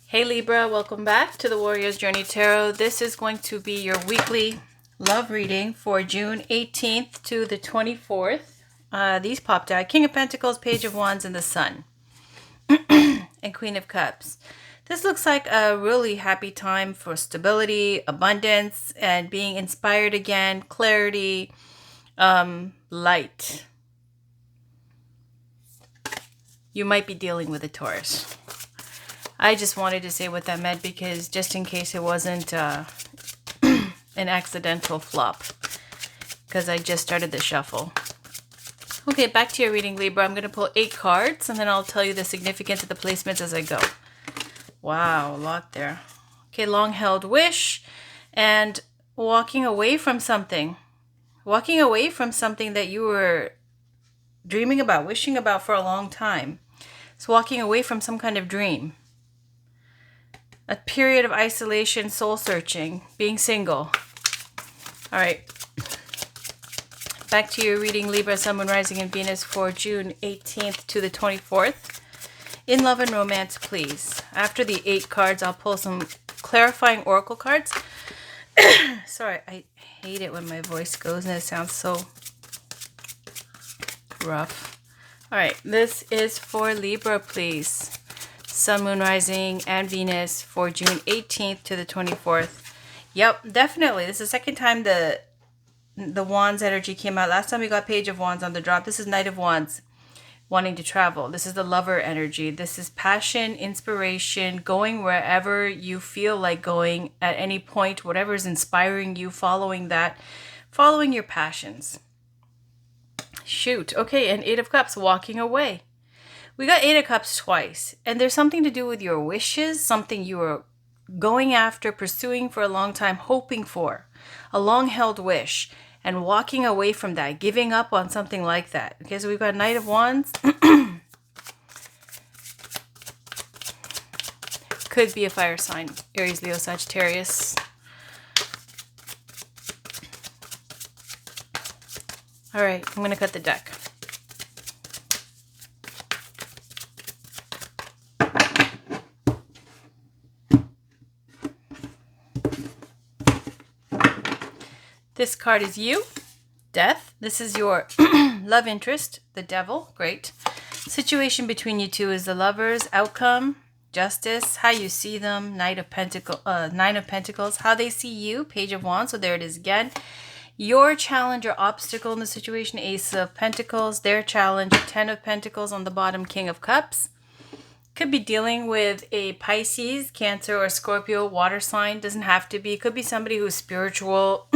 Hey Libra, welcome back to the Warrior's Journey Tarot. This is going to be your weekly love reading for June 18th to the 24th. These popped out. King of Pentacles, Page of Wands, and the Sun. And Queen of Cups. This looks like a really happy time for stability, abundance, and being inspired again, clarity, light. You might be dealing with a Taurus. I just wanted to say what that meant because just in case it wasn't an accidental flop, because I just started the shuffle. Okay, back to your reading, Libra. I'm going to pull 8 cards and then I'll tell you the significance of the placements as I go. Wow, a lot there. Okay, long-held wish and walking away from something. Walking away from something that you were dreaming about, wishing about for a long time. It's walking away from some kind of dream. A period of isolation, soul searching, being single. All right. Back to your reading, Libra, Sun, Moon, Rising, and Venus for June 18th to the 24th. In love and romance, please. After the 8 cards, I'll pull some clarifying oracle cards. Sorry, I hate it when my voice goes and it sounds so rough. All right, this is for Libra, please. Sun, Moon, Rising, and Venus for June 18th to the 24th. Yep, definitely. This is the second time the Wands energy came out. Last time we got Page of Wands on the drop. This is Knight of Wands, wanting to travel. This is the lover energy. This is passion, inspiration, going wherever you feel like going at any point, whatever is inspiring you, following that, following your passions. Shoot. Okay, and 8 of Cups, walking away. We got 8 of Cups twice, and there's something to do with your wishes, something you were going after, pursuing for a long time, hoping for, a long-held wish, and walking away from that, giving up on something like that. Okay, so we've got Knight of Wands. Could be a fire sign, Aries, Leo, Sagittarius. All right, I'm going to cut the deck. This card is you, Death. This is your love interest, the Devil. Great. Situation between you two is the Lovers. Outcome, Justice. How you see them, Nine of Pentacles. How they see you, Page of Wands. So there it is again. Your challenge or obstacle in the situation, Ace of Pentacles. Their challenge, 10 of Pentacles on the bottom, King of Cups. Could be dealing with a Pisces, Cancer, or Scorpio water sign. Doesn't have to be. Could be somebody who's spiritual.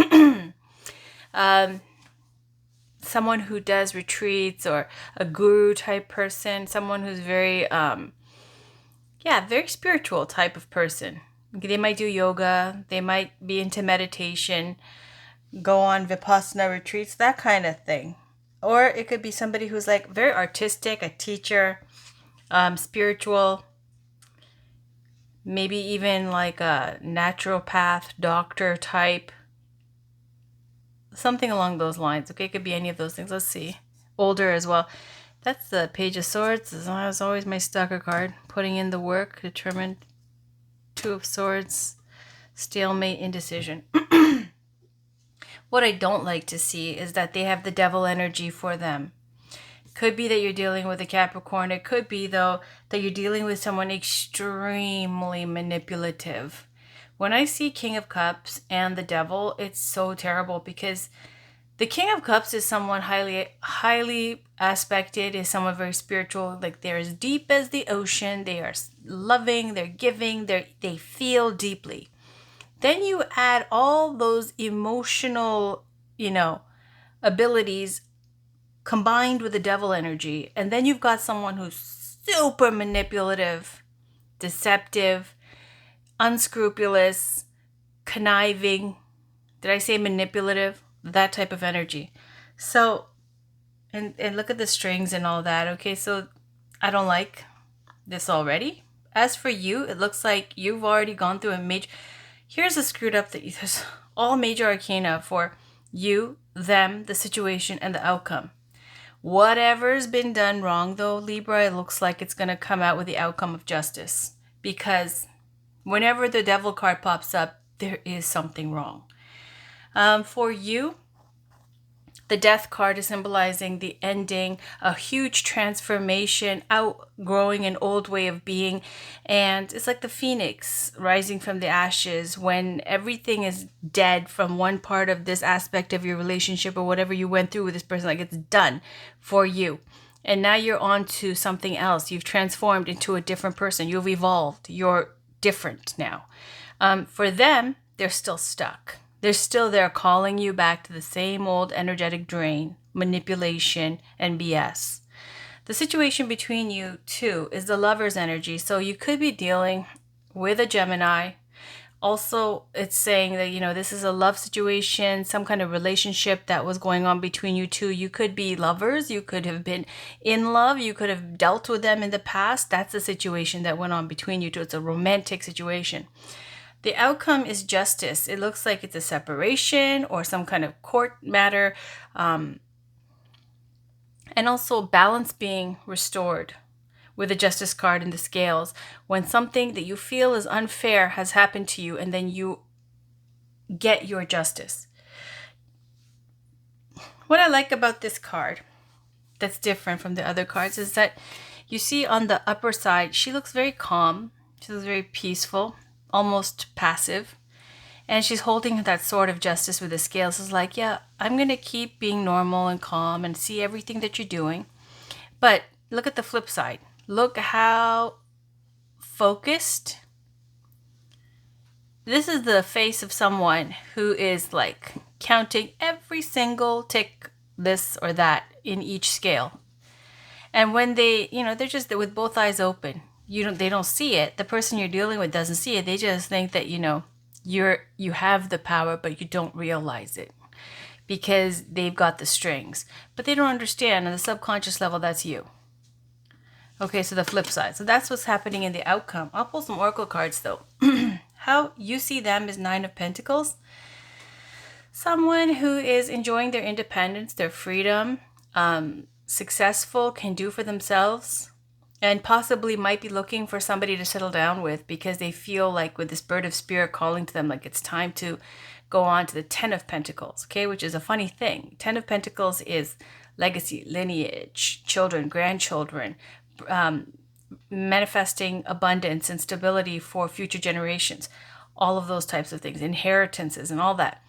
Someone who does retreats or a guru type person. Someone who's very, very spiritual type of person. They might do yoga. They might be into meditation. Go on Vipassana retreats, that kind of thing. Or it could be somebody who's like very artistic, a teacher, spiritual, maybe even like a naturopath, doctor type, something along those lines. Okay, it could be any of those things. Let's see. Older as well. That's the Page of Swords. That's always my stalker card. Putting in the work, determined. 2 of Swords, stalemate, indecision. What I don't like to see is that they have the Devil energy for them. Could be that you're dealing with a Capricorn. It could be, though, that you're dealing with someone extremely manipulative. When I see King of Cups and the Devil, it's so terrible because the King of Cups is someone highly aspected, is someone very spiritual. Like they're as deep as the ocean. They are loving, they're giving, they feel deeply. Then you add all those emotional, abilities combined with the Devil energy. And then you've got someone who's super manipulative, deceptive, unscrupulous, conniving. Did I say manipulative? That type of energy. So, and look at the strings and all that. Okay, so I don't like this already. As for you, it looks like you've already gone through a major... Here's a screwed up that there's all major arcana for you, them, the situation, and the outcome. Whatever's been done wrong, though, Libra, it looks like it's going to come out with the outcome of justice. Because Whenever the devil card pops up, there is something wrong. For you, the death card is symbolizing the ending, a huge transformation, outgrowing an old way of being. And it's like the phoenix rising from the ashes when everything is dead from one part of this aspect of your relationship or whatever you went through with this person. Like, it's done for you. And now you're on to something else. You've transformed into a different person. You've evolved. You're different now. For them, they're still stuck. They're still there calling you back to the same old energetic drain, manipulation, and BS. The situation between you two is the lover's energy. So you could be dealing with a Gemini. Also, it's saying that, this is a love situation, some kind of relationship that was going on between you two. You could be lovers. You could have been in love. You could have dealt with them in the past. That's the situation that went on between you two. It's a romantic situation. The outcome is justice. It looks like it's a separation or some kind of court matter. And also balance being restored with the justice card in the scales. When something that you feel is unfair has happened to you and then you get your justice. What I like about this card that's different from the other cards is that you see on the upper side, she looks very calm. She looks very peaceful, almost passive. And she's holding that sword of justice with the scales. It's like, yeah, I'm going to keep being normal and calm and see everything that you're doing. But look at the flip side. Look how focused. This is the face of someone who is like counting every single tick, this or that in each scale. And when they're just with both eyes open. They don't see it. The person you're dealing with doesn't see it. They just think that, you have the power, but you don't realize it because they've got the strings. But they don't understand on the subconscious level that's you. Okay, so the flip side. So that's what's happening in the outcome. I'll pull some oracle cards though. How you see them is 9 of Pentacles. Someone who is enjoying their independence, their freedom, successful, can do for themselves, and possibly might be looking for somebody to settle down with because they feel like with this bird of spirit calling to them, like it's time to go on to the 10 of Pentacles, okay, which is a funny thing. 10 of Pentacles is legacy, lineage, children, grandchildren, manifesting abundance and stability for future generations, all of those types of things, inheritances and all that.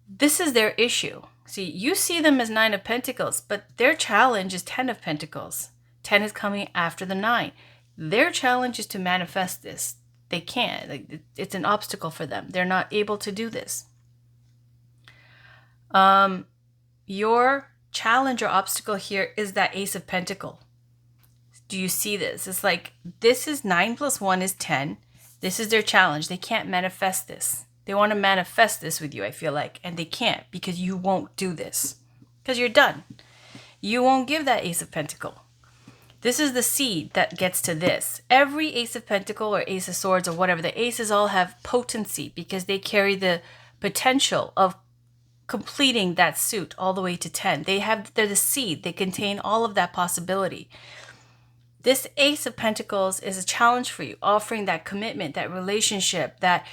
This is their issue. See, you see them as 9 of Pentacles, but their challenge is 10 of Pentacles. 10 is coming after the 9. Their challenge is to manifest this. They can't. It's an obstacle for them. They're not able to do this. Your challenge or obstacle here is that Ace of Pentacles. Do you see this? It's like, this is 9 plus 1 is 10. This is their challenge. They can't manifest this. They want to manifest this with you, I feel like, and they can't because you won't do this. Because you're done. You won't give that Ace of Pentacles. This is the seed that gets to this. Every Ace of Pentacles or Ace of Swords or whatever, the aces all have potency because they carry the potential of completing that suit all the way to 10. They're the seed. They contain all of that possibility. This Ace of Pentacles is a challenge for you, offering that commitment, that relationship, that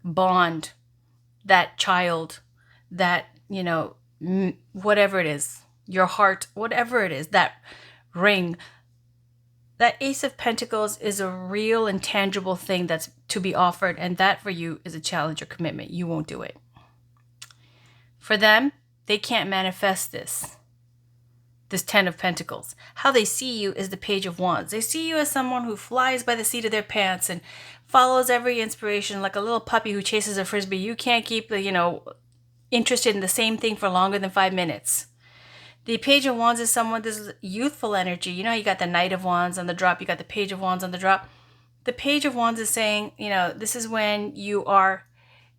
bond, that child, that, whatever it is, your heart, whatever it is, that ring. That Ace of Pentacles is a real and tangible thing that's to be offered, and that for you is a challenge or commitment. You won't do it. For them, they can't manifest this 10 of Pentacles. How they see you is the Page of Wands. They see you as someone who flies by the seat of their pants and follows every inspiration like a little puppy who chases a frisbee. You can't keep interested in the same thing for longer than 5 minutes. The Page of Wands is someone, this youthful energy. You got the Knight of Wands on the drop. You got the Page of Wands on the drop. The Page of Wands is saying, this is when you are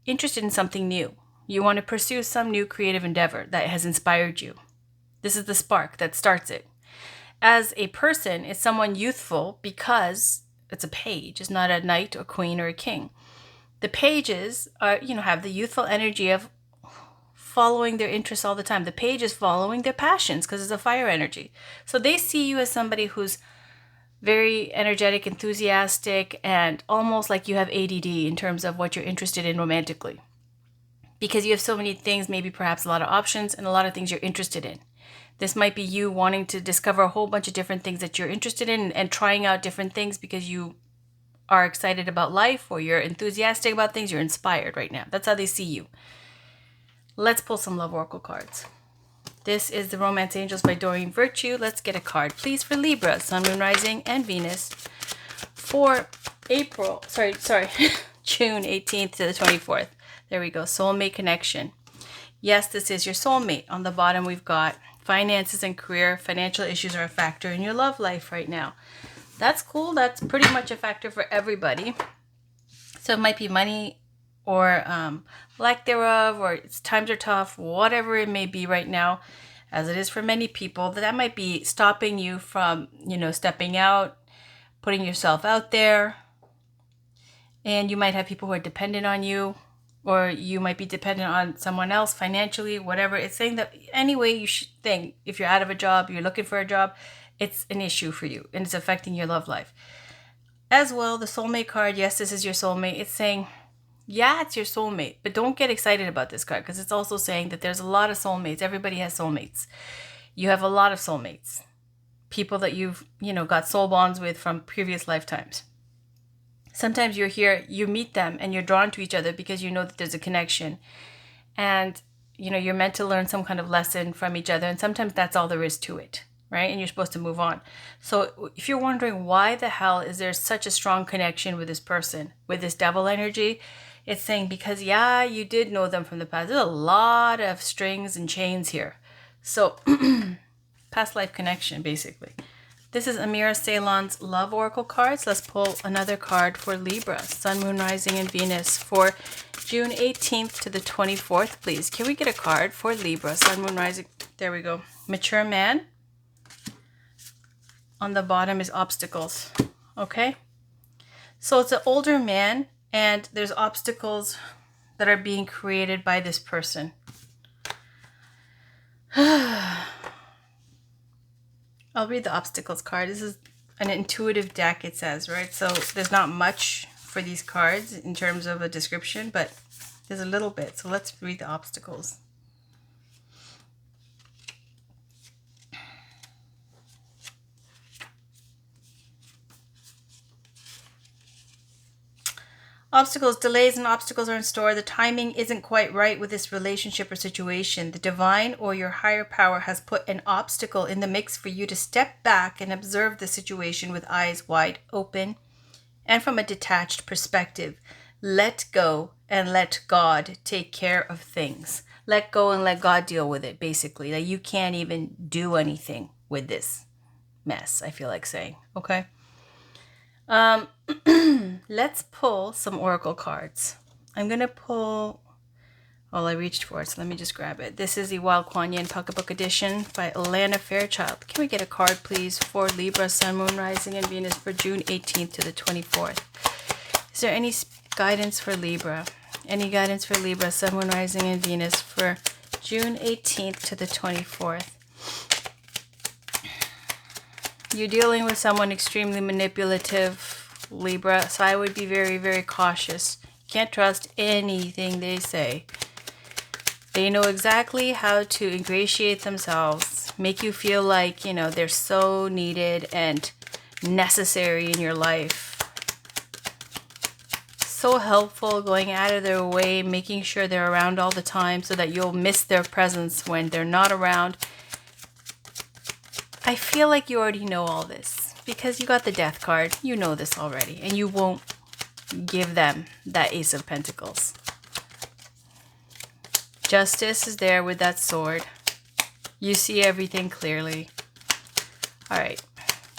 interested in something new. You want to pursue some new creative endeavor that has inspired you. This is the spark that starts it. As a person, it's someone youthful because it's a page. It's not a knight or queen or a king. The pages are, have the youthful energy of following their interests all the time. The page is following their passions because it's a fire energy. So they see you as somebody who's very energetic, enthusiastic, and almost like you have ADD in terms of what you're interested in romantically. Because you have so many things, maybe perhaps a lot of options and a lot of things you're interested in. This might be you wanting to discover a whole bunch of different things that you're interested in and trying out different things because you are excited about life or you're enthusiastic about things. You're inspired right now. That's how they see you. Let's pull some love oracle cards. This is the Romance Angels by Doreen Virtue. Let's get a card, please, for Libra, Sun, Moon, Rising, and Venus for June 18th to the 24th. There we go. Soulmate connection. Yes, this is your soulmate. On the bottom, we've got finances and career. Financial issues are a factor in your love life right now. That's cool. That's pretty much a factor for everybody. So it might be money or lack thereof, or times are tough, whatever it may be right now, as it is for many people. That might be stopping you from, stepping out, putting yourself out there. And you might have people who are dependent on you, or you might be dependent on someone else financially, whatever. It's saying that anyway you should think, if you're out of a job, you're looking for a job, it's an issue for you and it's affecting your love life. As well, the soulmate card, yes, this is your soulmate. It's saying, yeah, it's your soulmate, but don't get excited about this card because it's also saying that there's a lot of soulmates. Everybody has soulmates. You have a lot of soulmates. People that you've, got soul bonds with from previous lifetimes. Sometimes you're here, you meet them and you're drawn to each other because you know that there's a connection. And, you're meant to learn some kind of lesson from each other. And sometimes that's all there is to it, right? And you're supposed to move on. So if you're wondering why the hell is there such a strong connection with this person, with this devil energy, it's saying because, yeah, you did know them from the past. There's a lot of strings and chains here. So past life connection, basically. This is Amira Ceylon's Love Oracle cards. Let's pull another card for Libra, Sun, Moon, Rising, and Venus for June 18th to the 24th, please. Can we get a card for Libra, Sun, Moon, Rising? There we go. Mature man. On the bottom is obstacles. Okay? So it's an older man, and there's obstacles that are being created by this person. I'll read the obstacles card. This is an intuitive deck, it says, right? So there's not much for these cards in terms of a description, but there's a little bit. So let's read the obstacles. Obstacles, delays and obstacles are in store. The timing isn't quite right with this relationship or situation. The divine or your higher power has put an obstacle in the mix for you to step back and observe the situation with eyes wide open and from a detached perspective. Let go and let God take care of things. Let go and let God deal with it, basically. That you can't even do anything with this mess, I feel like saying. Okay? Let's pull some oracle cards. I'm going to pull, I reached for it, so let me just grab it. This is the Wild Kuan Yin Pocketbook Edition by Alana Fairchild. Can we get a card, please, for Libra, Sun, Moon, Rising, and Venus for June 18th to the 24th? Is there any guidance for Libra? Any guidance for Libra, Sun, Moon, Rising, and Venus for June 18th to the 24th? You're dealing with someone extremely manipulative, Libra, so I would be very, very cautious. Can't trust anything they say. They know exactly how to ingratiate themselves, make you feel like, they're so needed and necessary in your life. So helpful, going out of their way, making sure they're around all the time so that you'll miss their presence when they're not around. I feel like you already know all this because you got the Death card. You know this already, and you won't give them that Ace of Pentacles. Justice is there with that sword. You see everything clearly. All right,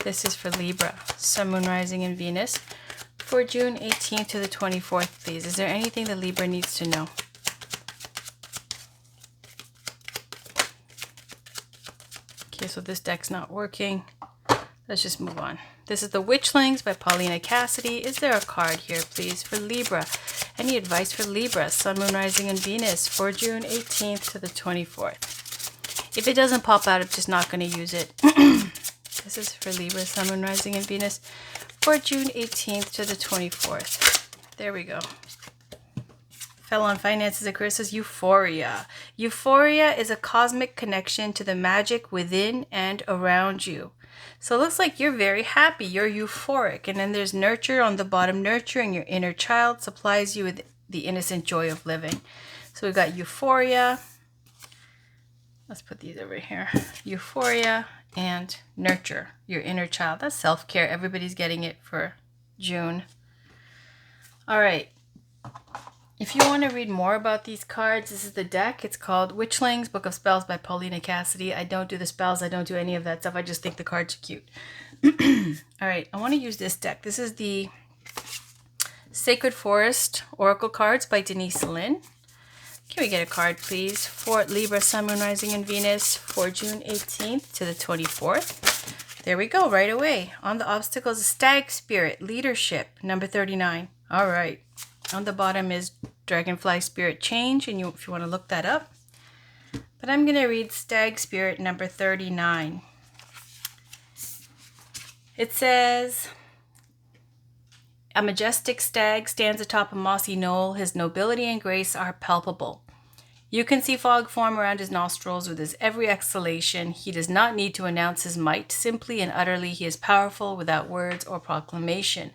this is for Libra, Sun, Moon, Rising, and Venus for June 18th to the 24th, please. Is there anything that Libra needs to know? Okay, so this deck's not working. Let's just move on. This is the Witchlings by Paulina Cassidy. Is there a card here, please, for Libra? Any advice for Libra, Sun, Moon, Rising, and Venus for June 18th to the 24th? If it doesn't pop out, I'm just not going to use it. This is for Libra, Sun, Moon, Rising, and Venus for June 18th to the 24th. There we go. Fell on finances, Aquarius says euphoria. Euphoria is a cosmic connection to the magic within and around you. So it looks like you're very happy. You're euphoric. And then there's nurture on the bottom. Nurturing your inner child supplies you with the innocent joy of living. So we've got euphoria. Let's put these over here. Euphoria and nurture your inner child. That's self-care. Everybody's getting it for June. All right. If you want to read more about these cards, this is the deck. It's called Witchlings, Book of Spells by Paulina Cassidy. I don't do the spells. I don't do any of that stuff. I just think the cards are cute. All right, I want to use this deck. This is the Sacred Forest Oracle cards by Denise Lynn. Can we get a card, please, for Libra, Sun, Moon, Rising, and Venus for June 18th to the 24th? There we go, right away. On the obstacles, Stag Spirit, Leadership, number 39. All right. On the bottom is Dragonfly Spirit Change, and if you want to look that up. But I'm going to read Stag Spirit number 39. It says, a majestic stag stands atop a mossy knoll. His nobility and grace are palpable. You can see fog form around his nostrils with his every exhalation. He does not need to announce his might. Simply and utterly, he is powerful without words or proclamation.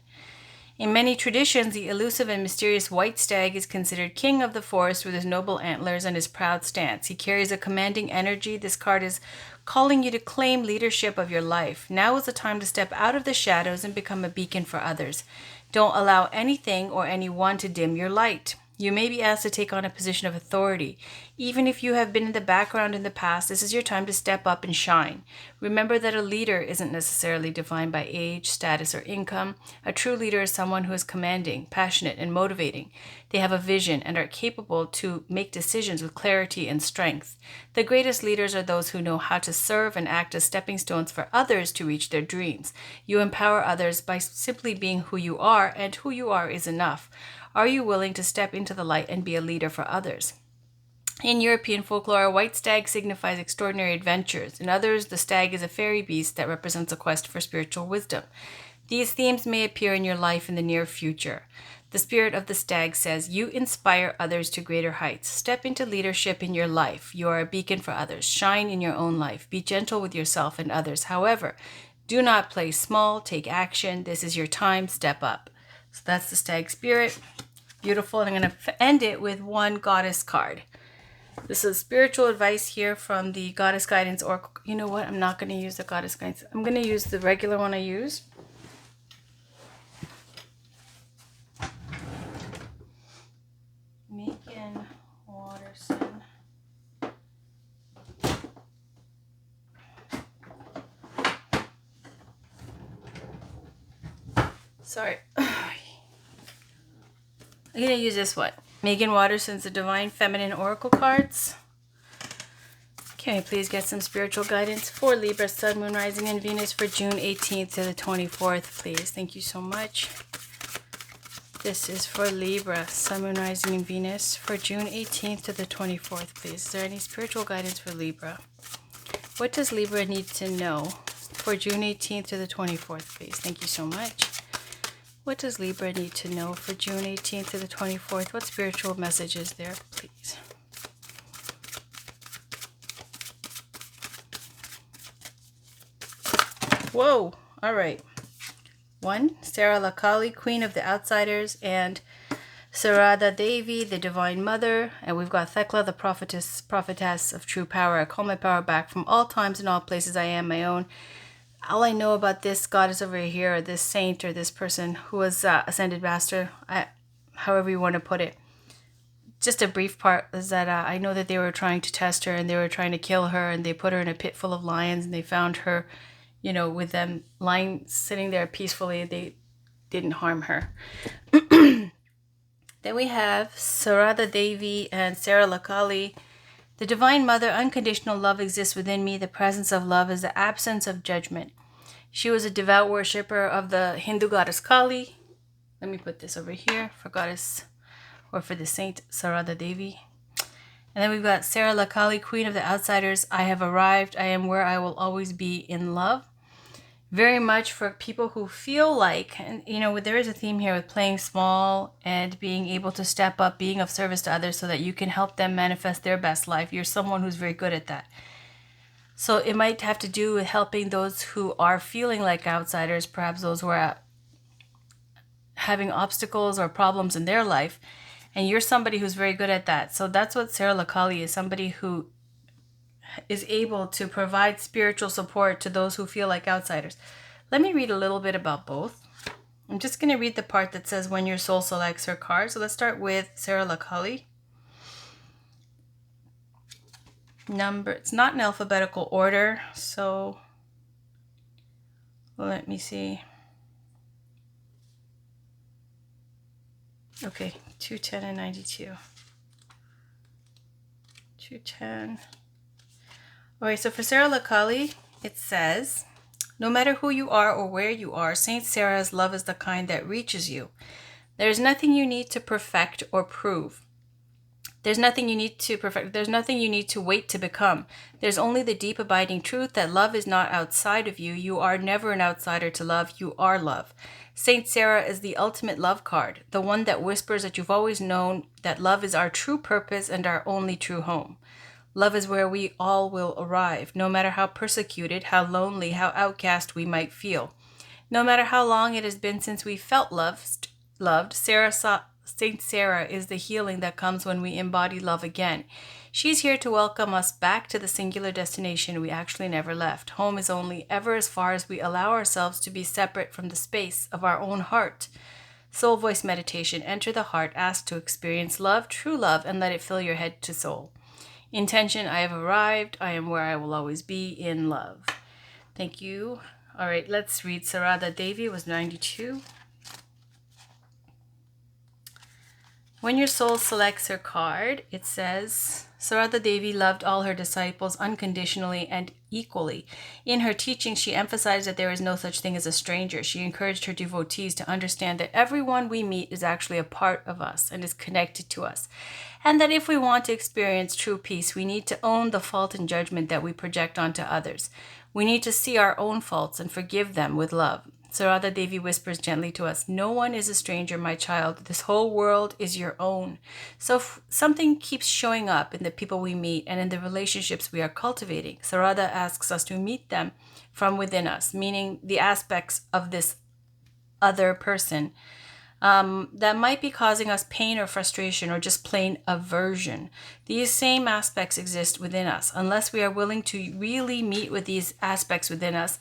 In many traditions, the elusive and mysterious white stag is considered king of the forest with his noble antlers and his proud stance. He carries a commanding energy. This card is calling you to claim leadership of your life. Now is the time to step out of the shadows and become a beacon for others. Don't allow anything or anyone to dim your light. You may be asked to take on a position of authority. Even if you have been in the background in the past, this is your time to step up and shine. Remember that a leader isn't necessarily defined by age, status, or income. A true leader is someone who is commanding, passionate, and motivating. They have a vision and are capable to make decisions with clarity and strength. The greatest leaders are those who know how to serve and act as stepping stones for others to reach their dreams. You empower others by simply being who you are, and who you are is enough. Are you willing to step into the light and be a leader for others? In European folklore, a white stag signifies extraordinary adventures. In others, the stag is a fairy beast that represents a quest for spiritual wisdom. These themes may appear in your life in the near future. The spirit of the stag says, you inspire others to greater heights. Step into leadership in your life. You are a beacon for others. Shine in your own life. Be gentle with yourself and others. However, do not play small. Take action. This is your time. Step up. So that's the stag spirit. Beautiful. And I'm going to end it with one goddess card. This is spiritual advice here from the Goddess Guidance Oracle. You know what? I'm not going to use the Goddess Guidance. I'm going to use the regular one I use. Megan Watterson. Sorry. I'm going to use this one. Megan Watterson's The Divine Feminine Oracle cards. Can we please get some spiritual guidance for Libra, Sun, Moon, Rising, and Venus for June 18th to the 24th, please? Thank you so much. This is for Libra, Sun, Moon, Rising, and Venus for June 18th to the 24th, please. Is there any spiritual guidance for Libra? What does Libra need to know for June 18th to the 24th, please? Thank you so much. What does Libra need to know for June 18th to the 24th? What spiritual message is there, please? Whoa! All right. 1, Sarah Lakali, Queen of the Outsiders, and Sarada Devi, the Divine Mother. And we've got Thekla, the prophetess of true power. I call my power back from all times and all places. I am my own. All I know about this goddess over here, or this saint, or this person who was ascended master, however you want to put it, just a brief part is that I know that they were trying to test her and they were trying to kill her, and they put her in a pit full of lions, and they found her, you know, with them lying, sitting there peacefully. They didn't harm her. Then we have Sarada Devi and Sarah Lakali. The Divine Mother, unconditional love exists within me. The presence of love is the absence of judgment. She was a devout worshipper of the Hindu goddess Kali. Let me put this over here for goddess, or for the saint Sarada Devi. And then we've got Sarah Lakali, Queen of the Outsiders. I have arrived. I am where I will always be in love. very much for people who feel like, and you know, there is a theme here with playing small and being able to step up, being of service to others so that you can help them manifest their best life. You're someone who's very good at that. So it might have to do with helping those who are feeling like outsiders, perhaps those who are having obstacles or problems in their life. And you're somebody who's very good at that. So that's what Sarah Lakali is, somebody who is able to provide spiritual support to those who feel like outsiders. Let me read a little bit about both. I'm just going to read the part that says when your soul selects her card. So let's start with Sarah Lakali. It's not in alphabetical order, so let me see. Okay, 210 and 92. 210. All right, so for Sarah Lakali, it says, no matter who you are or where you are, Saint Sarah's love is the kind that reaches you. There's nothing you need to perfect or prove. There's nothing you need to perfect. There's nothing you need to wait to become. There's only the deep abiding truth that love is not outside of you. You are never an outsider to love. You are love. Saint Sarah is the ultimate love card, the one that whispers that you've always known that love is our true purpose and our only true home. Love is where we all will arrive, no matter how persecuted, how lonely, how outcast we might feel. No matter how long it has been since we felt loved, Saint Sarah is the healing that comes when we embody love again. She's here to welcome us back to the singular destination we actually never left. Home is only ever as far as we allow ourselves to be separate from the space of our own heart. Soul voice meditation. Enter the heart. Ask to experience love, true love, and let it fill your head to soul. Intention. I have arrived. I am where I will always be, in love. Thank you. All right, let's read. Sarada Devi was 92. When your soul selects her card, it says, Sarada Devi loved all her disciples unconditionally and equally. In her teaching, she emphasized that there is no such thing as a stranger. She encouraged her devotees to understand that everyone we meet is actually a part of us and is connected to us. And that if we want to experience true peace, we need to own the fault and judgment that we project onto others. We need to see our own faults and forgive them with love. Sarada Devi whispers gently to us, no one is a stranger, my child. This whole world is your own. So if something keeps showing up in the people we meet and in the relationships we are cultivating, Sarada asks us to meet them from within us, meaning the aspects of this other person that might be causing us pain or frustration or just plain aversion. These same aspects exist within us. Unless we are willing to really meet with these aspects within us,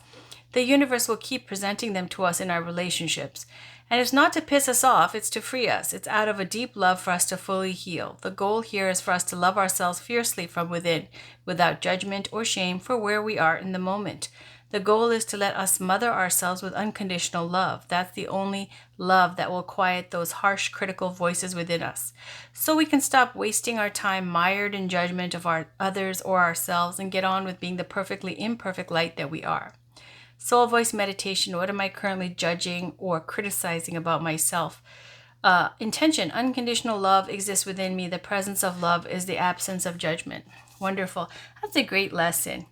the universe will keep presenting them to us in our relationships. And it's not to piss us off, it's to free us. It's out of a deep love for us to fully heal. The goal here is for us to love ourselves fiercely from within, without judgment or shame for where we are in the moment. The goal is to let us mother ourselves with unconditional love. That's the only love that will quiet those harsh, critical voices within us. So we can stop wasting our time mired in judgment of our others or ourselves and get on with being the perfectly imperfect light that we are. Soul voice meditation. What am I currently judging or criticizing about myself? Intention. Unconditional love exists within me. The presence of love is the absence of judgment. Wonderful. That's a great lesson.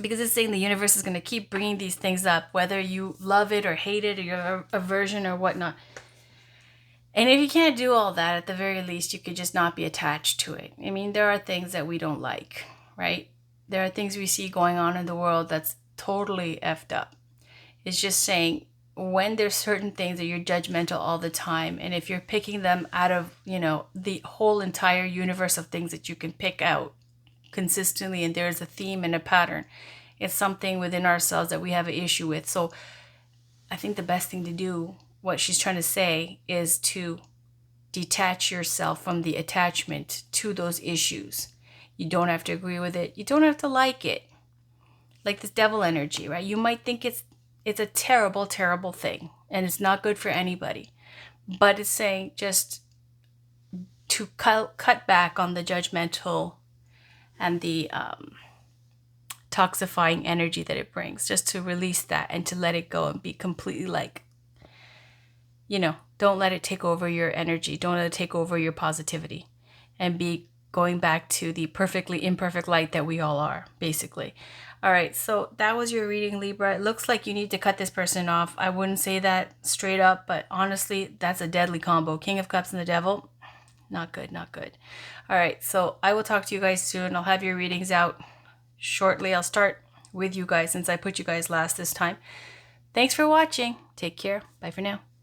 Because it's saying the universe is going to keep bringing these things up, whether you love it or hate it or your aversion or whatnot. And if you can't do all that, at the very least, you could just not be attached to it. I mean, there are things that we don't like, right? There are things we see going on in the world that's totally effed up. It's just saying when there's certain things that you're judgmental all the time, and if you're picking them out of, the whole entire universe of things that you can pick out consistently, and there's a theme and a pattern, it's something within ourselves that we have an issue with. So I think the best thing to do, what she's trying to say, is to detach yourself from the attachment to those issues. You don't have to agree with it. You don't have to like it. Like this devil energy, right? You might think it's a terrible, terrible thing and it's not good for anybody. But it's saying just to cut back on the judgmental and the toxifying energy that it brings, just to release that and to let it go and be completely don't let it take over your energy. Don't let it take over your positivity, and be going back to the perfectly imperfect light that we all are, basically. All right, so that was your reading, Libra. It looks like you need to cut this person off. I wouldn't say that straight up, but honestly, that's a deadly combo. King of Cups and the Devil, not good, not good. All right, so I will talk to you guys soon. I'll have your readings out shortly. I'll start with you guys since I put you guys last this time. Thanks for watching. Take care. Bye for now.